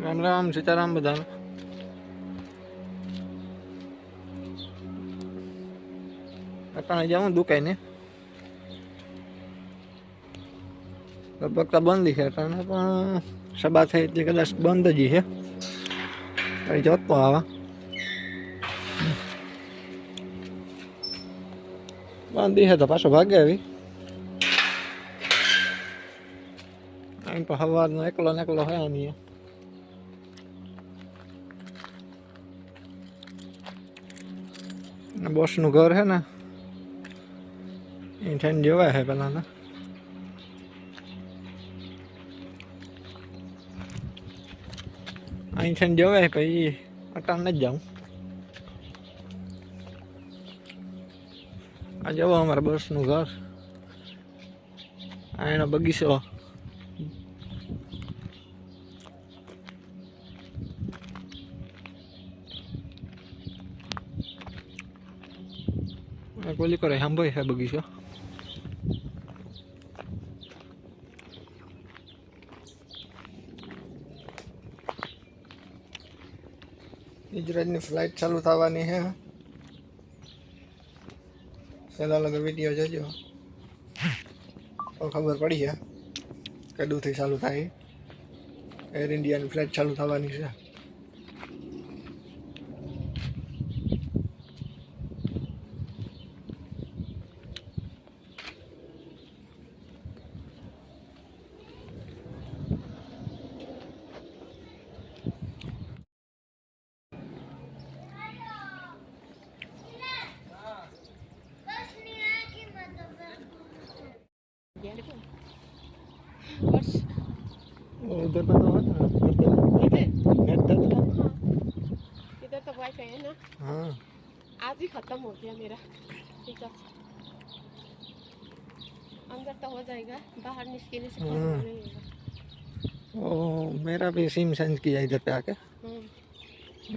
राम राम सीताराम बधा अटाणे जाऊँ दुकान ने लगभग तो बंद ही है अटाणे पण सभा थाय એટલે કદાચ બંધ જ છે કઈ જોતો આવા બંધ है तो पाછો ભાગે આવી અહીં તો સવારનો એકલો ને એકલો હે નહીં બોસ નું ઘર है ને એ થઈને જવાય है પેલા તો અહીં થઈને જવાય પછી અટાણે જ જાઉં આ જવો અમારા બસ નું ઘર આ એનો બગીચો કોલી કરે સાંભળે છે બગીચો ગુજરાતની ફ્લાઇટ ચાલુ થવાની છે છેલ્લા લગર વિડીયો જોજો તો ખબર પડી છે કદુંથી ચાલુ થાય એર ઇન્ડિયાની ફ્લાઇટ ચાલુ થવાની છે उधर पर तो इधर तो वाईफाई है ना। हाँ आज ही खत्म हो गया मेरा रिचार्ज। अंदर तो हो जाएगा, बाहर निकलने से नहीं होगा। ओ मेरा भी सिम चेंज किया इधर पे आके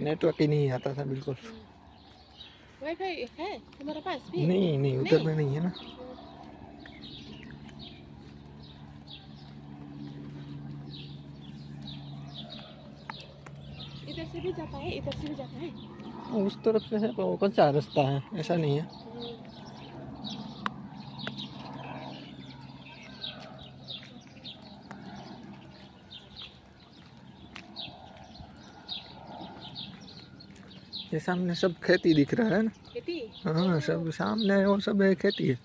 नेटवर्क ही नहीं आता था बिल्कुल वाईफाई है तुम्हारे पास भी? नहीं नहीं उधर में नहीं है ना इधर से भी जाता है, इधर से भी जाता है। उस तरफ से है तो कच्चा रास्ता है ऐसा नहीं है ये सामने सब खेती दिख रहा है ना खेती? हाँ सब सामने और सब है खेती है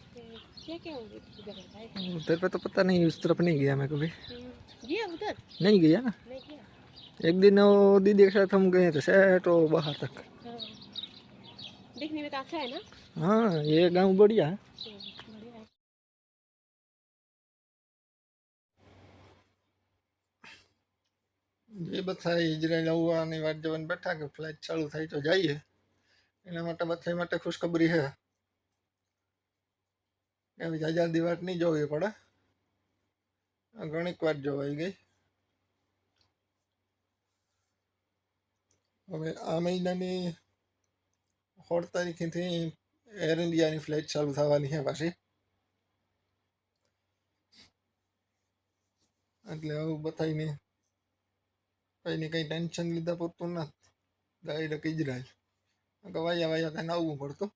क्या क्या उधर है? उधर पे तो पता नहीं उस तरफ नहीं गया मैं कभी गया उधर? नहीं गया ना नहीं गया। एक दिन वो दीदी के साथ हम गए थे सेठ तो बाहर तक हाँ। दिखने में तो अच्छा है ना? हाँ ये गांव बढ़िया है बढ़िया है। ये बताए इजराइल આવવાની વાત જવાન બેઠા કે ફ્લાઇટ ચાલુ થાય તો જઈએ એના માટે બધાય માટે ખુશખબરી છે એવી આઝાદી વાત નહીં જોવી પડે ઘણીક વાર જોવાઈ ગઈ હવે આ મહિનાની 16 તારીખથી એર ઇન્ડિયાની ફ્લાઇટ ચાલુ થવાની છે પાછી એટલે હવે બધાયને કંઈ કંઈ ટેન્શન લીધા પૂરતું ના ડાયરેક્ટ ઇઝરાયલ વાયા વાયા કાંઈ આવવું પડતું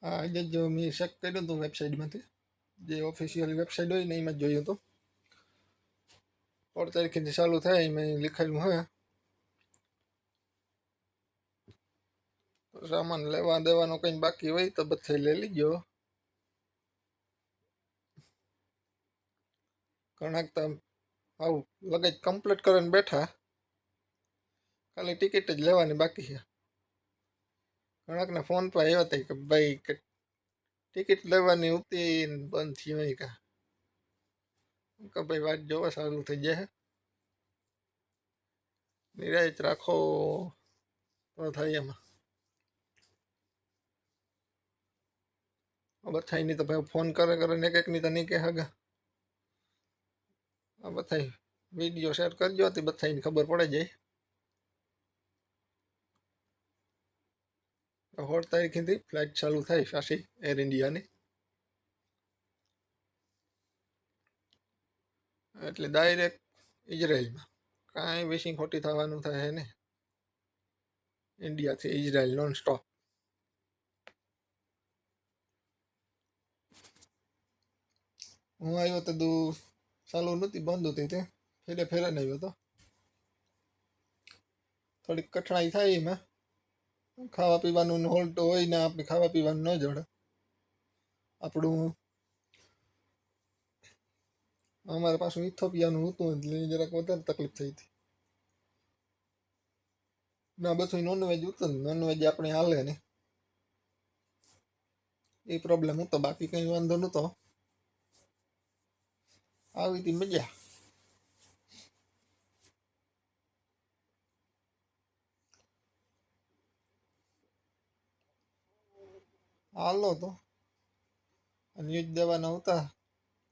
હા આજે જો મેં ચેક કર્યું હતું વેબસાઇટમાંથી જે ઓફિશિયલ વેબસાઇટ હોય ને એમાં જ જોયું હતું 16 તારીખથી ચાલુ થાય મેં લખાયેલું હોય તો સામાન લેવા દેવાનો કંઈ બાકી હોય તો બધે લઈ લીજો ઘણાક તો આવું લગેજ કમ્પ્લીટ કરીને બેઠા ખાલી ટિકિટ જ લેવાની બાકી છે ઘણાકને ફોન પર આવ્યા હતા કે ભાઈ કે ટિકિટ લેવાની ઉતી બંધ થઈ હોય કે ભાઈ વાત જોવા સારું થઈ જાય નિરાશ રાખો તો થાય એમાં બધાય નહીં તો ભાઈ ફોન કરે કરે ને એકની તો નહીં કે હગા આ બધાય વિડીયો શેર કરજો તો બધાયને ખબર પડે જાય 16 તારીખથી ફ્લાઇટ ચાલુ થાય પાછી એર ઇન્ડિયાની એટલે ડાયરેક્ટ ઇઝરાયલમાં કાંઈ વેસિંગ ખોટી થવાનું થાય ને. ઇન્ડિયાથી ઇઝરાયલ નોન સ્ટોપ. હું આવ્યો તો ચાલુ નહોતી, બંધ હતી તે ફેરે આવ્યો હતો. થોડીક કઠણાઈ થાય એમાં, ખાવા પીવાનું હોલ્ટ હોય ને આપણે ખાવા પીવાનું ન જડે. આપણું અમારે પાછું ઇથોપિયાનું હતું એટલે જરાક વધારે તકલીફ થઈ હતી. ના બધું નોનવેજ હતું ને, નોનવેજ આપણે હાલે ને એ પ્રોબ્લેમ હતો, બાકી કંઈ વાંધો નહોતો. આવી હતી મજા. હાલો તો ન્યૂઝ દેવાના હતા,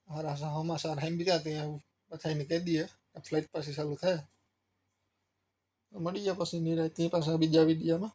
હારા સમાચાર સાંભળ્યા ત્યાં બધાને કહી દઈએ ફ્લાઇટ પાછી ચાલુ થાય. મળીએ પછી નિરાંતે પાછા બીજા વિડીયોમાં.